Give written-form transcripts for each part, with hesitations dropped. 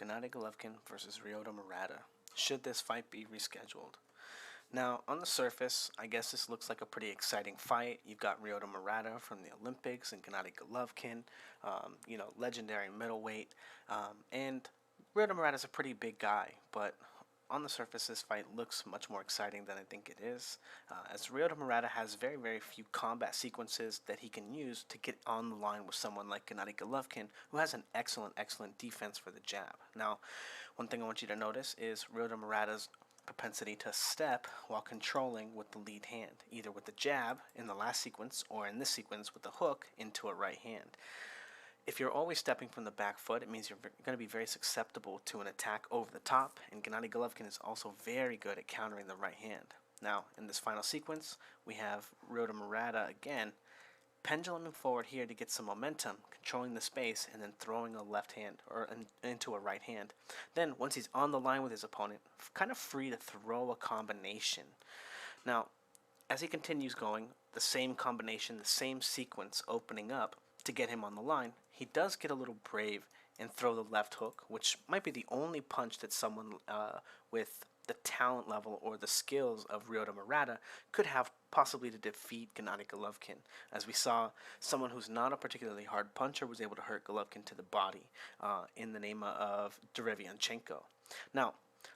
Gennady Golovkin versus Ryoto Murata. Should this fight be rescheduled? Now, on the surface, I guess this looks like a pretty exciting fight. You've got Ryoto Murata from the Olympics and Gennady Golovkin, legendary middleweight. And Ryoto Murata's a pretty big guy, but on the surface, this fight looks much more exciting than I think it is, as Ryoto Murata has very, very few combat sequences that he can use to get on the line with someone like Gennady Golovkin, who has an excellent, excellent defense for the jab. Now, one thing I want you to notice is Ryoto Murata's propensity to step while controlling with the lead hand, either with the jab in the last sequence or in this sequence with the hook into a right hand. If you're always stepping from the back foot, it means you're going to be very susceptible to an attack over the top, and Gennady Golovkin is also very good at countering the right hand. Now, in this final sequence, we have Ryoto Murata again, penduluming forward here to get some momentum, controlling the space, and then throwing a left hand, or into a right hand. Then, once he's on the line with his opponent, kind of free to throw a combination. Now, as he continues going, the same combination, the same sequence opening up, to get him on the line, he does get a little brave and throw the left hook, which might be the only punch that someone with the talent level or the skills of Ryoto Murata could have possibly to defeat Gennady Golovkin. As we saw, someone who's not a particularly hard puncher was able to hurt Golovkin to the body in the name of Derevianchenko. Now,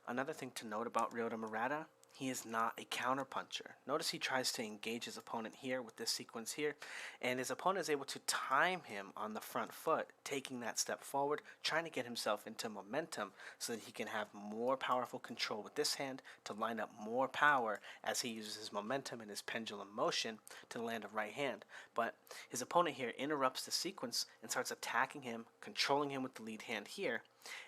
another thing to note about Ryoto Murata, he is not a counterpuncher. Notice he tries to engage his opponent here with this sequence here, and his opponent is able to time him on the front foot, taking that step forward, trying to get himself into momentum so that he can have more powerful control with this hand to line up more power as he uses his momentum and his pendulum motion to land a right hand. But his opponent here interrupts the sequence and starts attacking him, controlling him with the lead hand here,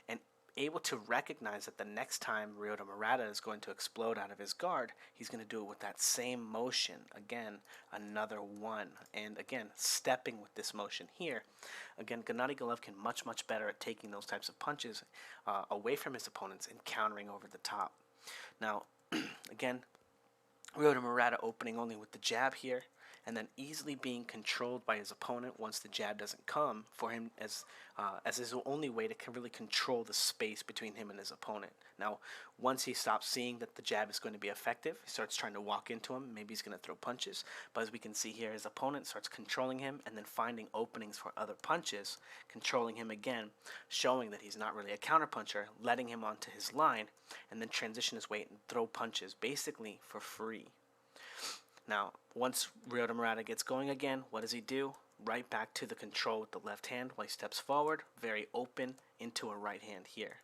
and able to recognize that the next time Ryoto Murata is going to explode out of his guard, he's going to do it with that same motion. Again, another one. And again, stepping with this motion here. Again, Gennady Golovkin much, much better at taking those types of punches away from his opponents and countering over the top. Now, again, Ryoto Murata opening only with the jab here, and then easily being controlled by his opponent once the jab doesn't come for him as his only way to really control the space between him and his opponent. Now, once he stops seeing that the jab is going to be effective, he starts trying to walk into him. Maybe he's going to throw punches, but as we can see here, his opponent starts controlling him and then finding openings for other punches, controlling him again, showing that he's not really a counterpuncher, letting him onto his line, and then transition his weight and throw punches basically for free. Now, once Ryoto Murata gets going again, what does he do? Right back to the control with the left hand while he steps forward, very open into a right hand here.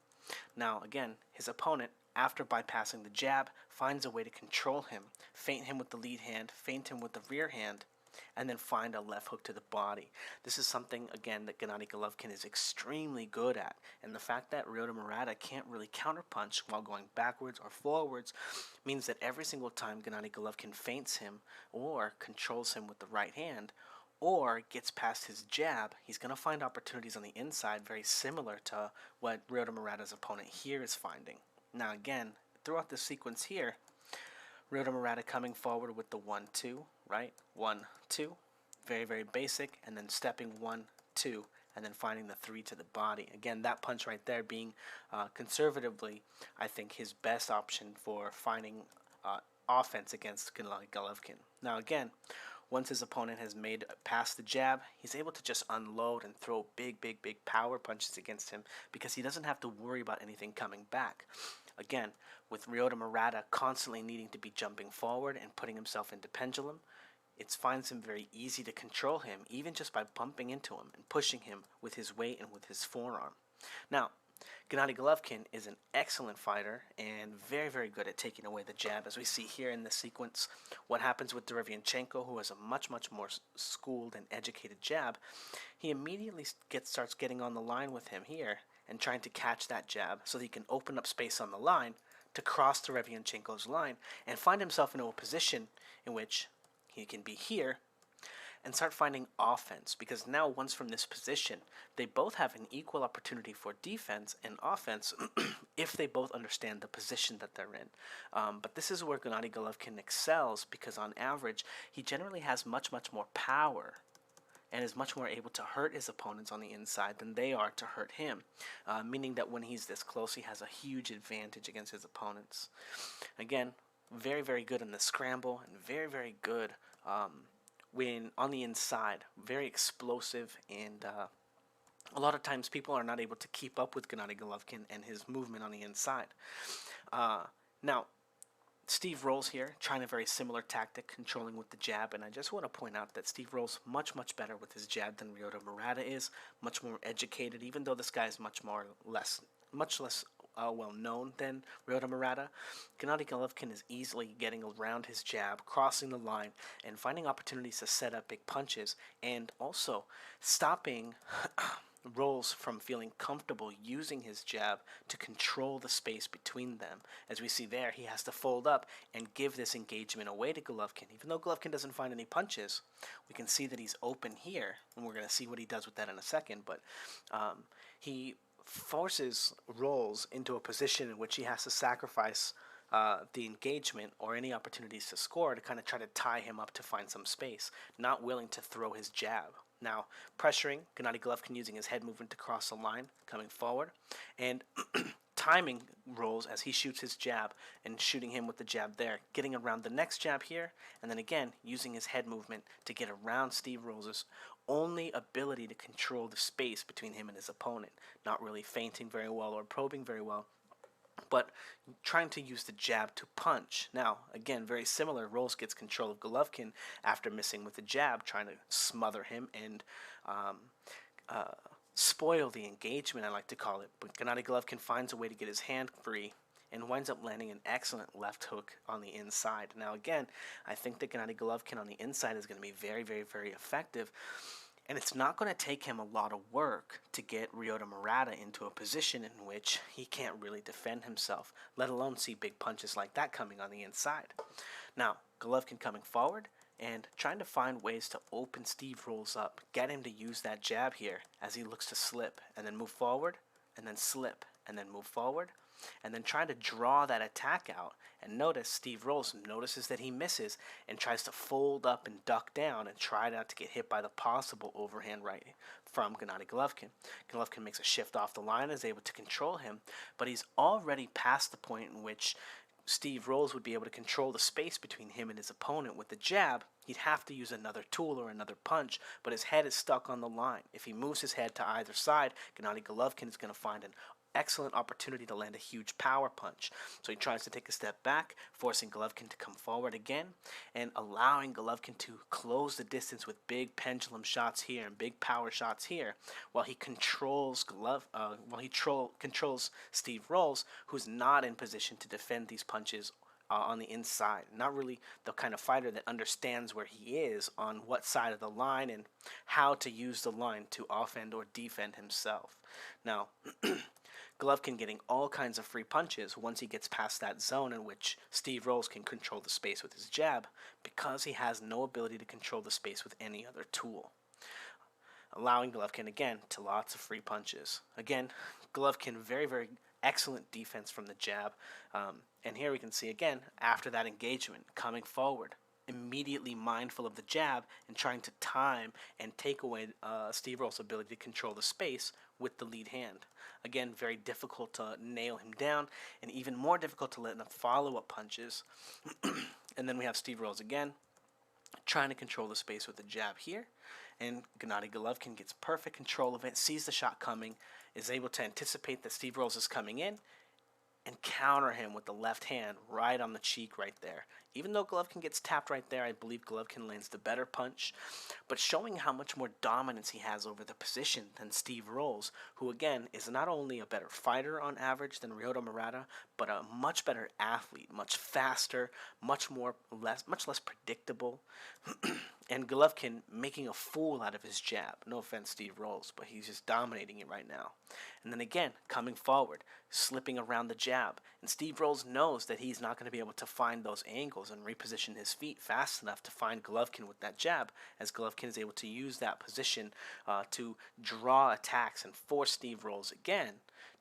Now, again, his opponent, after bypassing the jab, finds a way to control him, feint him with the lead hand, feint him with the rear hand, and then find a left hook to the body. This is something, again, that Gennady Golovkin is extremely good at, and the fact that Ryoto Murata can't really counterpunch while going backwards or forwards means that every single time Gennady Golovkin feints him or controls him with the right hand or gets past his jab, he's going to find opportunities on the inside very similar to what Ryoto Murata's opponent here is finding. Now again, throughout this sequence here, Ryoto Murata coming forward with the 1-2, right? 1-2, very, very basic, and then stepping 1-2, and then finding the 3 to the body. Again, that punch right there being conservatively, I think, his best option for finding offense against Gennady Golovkin. Now again, once his opponent has made past the jab, he's able to just unload and throw big, big, big power punches against him because he doesn't have to worry about anything coming back. Again, with Ryoto Murata constantly needing to be jumping forward and putting himself into pendulum, it finds him very easy to control him, even just by bumping into him and pushing him with his weight and with his forearm. Now, Gennady Golovkin is an excellent fighter and very, very good at taking away the jab. As we see here in this sequence, what happens with Derevianchenko, who has a much, much more schooled and educated jab, he immediately starts getting on the line with him here and trying to catch that jab so that he can open up space on the line to cross Derevianchenko's line and find himself in a position in which he can be here and start finding offense, because now once from this position, they both have an equal opportunity for defense and offense if they both understand the position that they're in. But this is where Gennady Golovkin excels, because on average, he generally has much, much more power and is much more able to hurt his opponents on the inside than they are to hurt him, meaning that when he's this close, he has a huge advantage against his opponents. Again, very, very good in the scramble, and very, very good when on the inside. Very explosive, and a lot of times people are not able to keep up with Gennady Golovkin and his movement on the inside. Now, Steve Rolls here, trying a very similar tactic, controlling with the jab, and I just want to point out that Steve Rolls much, much better with his jab than Ryoto Murata is, much more educated, even though this guy is much less well known than Ryoto Murata. Gennady Golovkin is easily getting around his jab, crossing the line, and finding opportunities to set up big punches, and also stopping Rolls from feeling comfortable using his jab to control the space between them. As we see there, he has to fold up and give this engagement away to Golovkin. Even though Golovkin doesn't find any punches, we can see that he's open here, and we're going to see what he does with that in a second, but he forces Rolls into a position in which he has to sacrifice the engagement or any opportunities to score to kind of try to tie him up to find some space, not willing to throw his jab. Now, pressuring, Gennady Golovkin using his head movement to cross the line, coming forward, and timing Rolls as he shoots his jab and shooting him with the jab there, getting around the next jab here, and then again using his head movement to get around Steve Rolls' only ability to control the space between him and his opponent, not really feinting very well or probing very well, but trying to use the jab to punch. Now, again, very similar. Rolls gets control of Golovkin after missing with the jab, trying to smother him and spoil the engagement, I like to call it. But Gennady Golovkin finds a way to get his hand free and winds up landing an excellent left hook on the inside. Now, again, I think that Gennady Golovkin on the inside is going to be very, very, very effective. And it's not going to take him a lot of work to get Ryoto Murata into a position in which he can't really defend himself, let alone see big punches like that coming on the inside. Now, Golovkin coming forward and trying to find ways to open Steve Rolls up, get him to use that jab here as he looks to slip, and then move forward, and then slip, and then move forward, and then trying to draw that attack out. And notice Steve Rolls notices that he misses and tries to fold up and duck down and try not to get hit by the possible overhand right from Gennady Golovkin. Golovkin makes a shift off the line, is able to control him, but he's already past the point in which Steve Rolls would be able to control the space between him and his opponent. With the jab, he'd have to use another tool or another punch, but his head is stuck on the line. If he moves his head to either side, Gennady Golovkin is going to find an excellent opportunity to land a huge power punch. So he tries to take a step back, forcing Golovkin to come forward again, and allowing Golovkin to close the distance with big pendulum shots here and big power shots here, while he controls controls Steve Rolls, who's not in position to defend these punches on the inside. Not really the kind of fighter that understands where he is on what side of the line and how to use the line to offend or defend himself. Now, Golovkin getting all kinds of free punches once he gets past that zone in which Steve Rolls can control the space with his jab, because he has no ability to control the space with any other tool, allowing Golovkin again to lots of free punches. Again, Golovkin very, very excellent defense from the jab, and here we can see again after that engagement coming forward, immediately mindful of the jab and trying to time and take away Steve Rolls' ability to control the space with the lead hand. Again, very difficult to nail him down, and even more difficult to let him follow-up punches. And then we have Steve Rolls again, trying to control the space with the jab here, and Gennady Golovkin gets perfect control of it, sees the shot coming, is able to anticipate that Steve Rolls is coming in, and counter him with the left hand right on the cheek right there. Even though Golovkin gets tapped right there, I believe Golovkin lands the better punch, but showing how much more dominance he has over the position than Steve Rolls, who again is not only a better fighter on average than Ryoto Murata, but a much better athlete, much faster, much less predictable. And Golovkin making a fool out of his jab. No offense, Steve Rolls, but he's just dominating it right now. And then again, coming forward, slipping around the jab. And Steve Rolls knows that he's not going to be able to find those angles and reposition his feet fast enough to find Golovkin with that jab, as Golovkin is able to use that position to draw attacks and force Steve Rolls again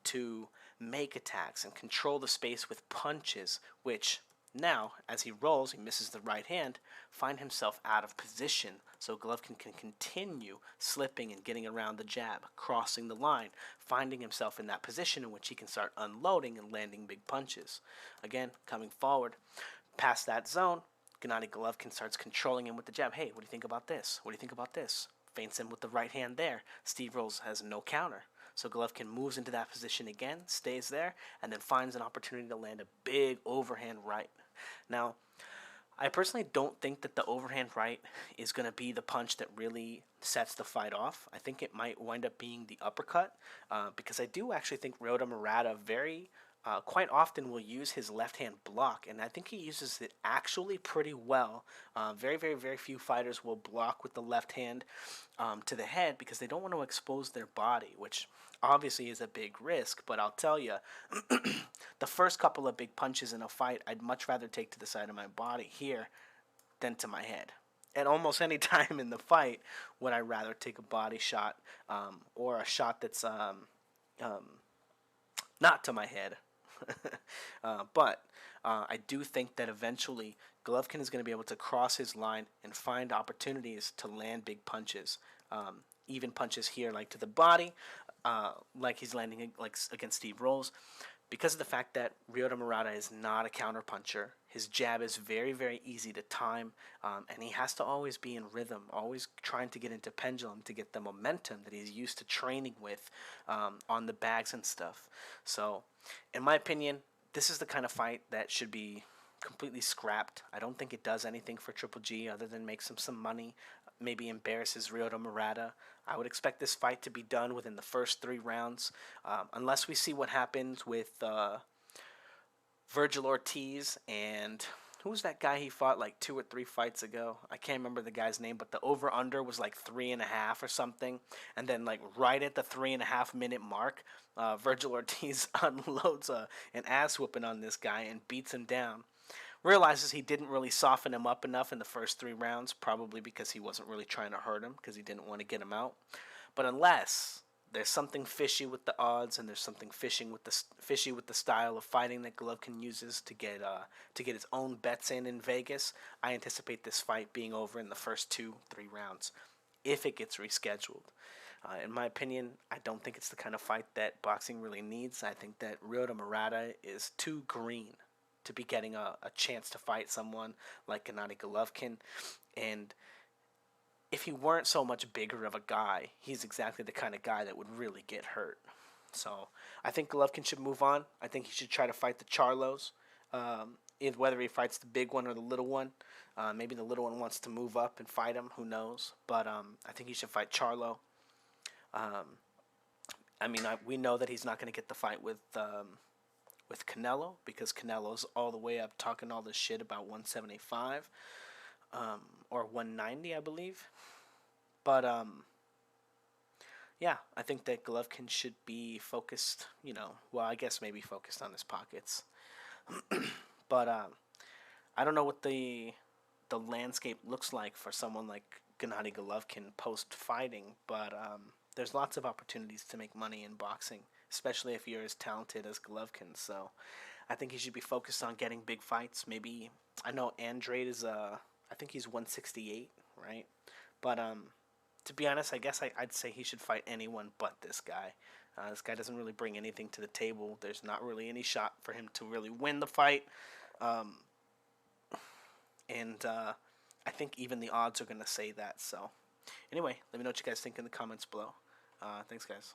to make attacks and control the space with punches, which Now, as he rolls, he misses the right hand, find himself out of position, so Golovkin can continue slipping and getting around the jab, crossing the line, finding himself in that position in which he can start unloading and landing big punches. Again, coming forward, past that zone, Gennady Golovkin starts controlling him with the jab. Hey, what do you think about this? What do you think about this? Feints him with the right hand there. Steve Rolls has no counter. So Golovkin moves into that position again, stays there, and then finds an opportunity to land a big overhand right. Now, I personally don't think that the overhand right is going to be the punch that really sets the fight off. I think it might wind up being the uppercut, because I do actually think Ryoto Murata quite often will use his left hand block, and I think he uses it actually pretty well. Very, very, very few fighters will block with the left hand to the head because they don't want to expose their body, which obviously is a big risk. But I'll tell you, the first couple of big punches in a fight, I'd much rather take to the side of my body here than to my head. At almost any time in the fight, would I rather take a body shot, or a shot that's not to my head. But I do think that eventually Golovkin is going to be able to cross his line and find opportunities to land big punches. Even punches here, like to the body, like he's landing like against Steve Rolls. Because of the fact that Ryoto Murata is not a counterpuncher, his jab is very, very easy to time, and he has to always be in rhythm, always trying to get into pendulum to get the momentum that he's used to training with on the bags and stuff. So, in my opinion, this is the kind of fight that should be completely scrapped. I don't think it does anything for Triple G other than makes him some money, maybe embarrasses Ryoto Murata. I would expect this fight to be done within the first 3 rounds, unless we see what happens with Virgil Ortiz and who was that guy he fought like 2 or 3 fights ago? I can't remember the guy's name, but the over/under was like 3.5 or something, and then like right at the 3.5 minute mark, Virgil Ortiz unloads an ass whooping on this guy and beats him down. Realizes he didn't really soften him up enough in the first 3 rounds, probably because he wasn't really trying to hurt him because he didn't want to get him out. But unless there's something fishy with the odds and there's something fishy with the style of fighting that Golovkin uses to get his own bets in Vegas, I anticipate this fight being over in the first 2-3 rounds if it gets rescheduled. In my opinion, I don't think it's the kind of fight that boxing really needs. I think that Ryoto Murata is too green to be getting a chance to fight someone like Gennady Golovkin. And if he weren't so much bigger of a guy, he's exactly the kind of guy that would really get hurt. So I think Golovkin should move on. I think he should try to fight the Charlos. Whether he fights the big one or the little one. Maybe the little one wants to move up and fight him. Who knows? But I think he should fight Charlo. We know that he's not going to get the fight with Canelo, because Canelo's all the way up talking all this shit about 175 or 190, I believe. But yeah, I think that Golovkin should be focused, I guess maybe focused on his pockets. But I don't know what the landscape looks like for someone like Gennady Golovkin post fighting, but there's lots of opportunities to make money in boxing, especially if you're as talented as Golovkin. So I think he should be focused on getting big fights. Maybe, I know Andrade is I think he's 168, right? But to be honest, I guess I'd say he should fight anyone but this guy. This guy doesn't really bring anything to the table. There's not really any shot for him to really win the fight. And I think even the odds are going to say that. So anyway, let me know what you guys think in the comments below. Thanks, guys.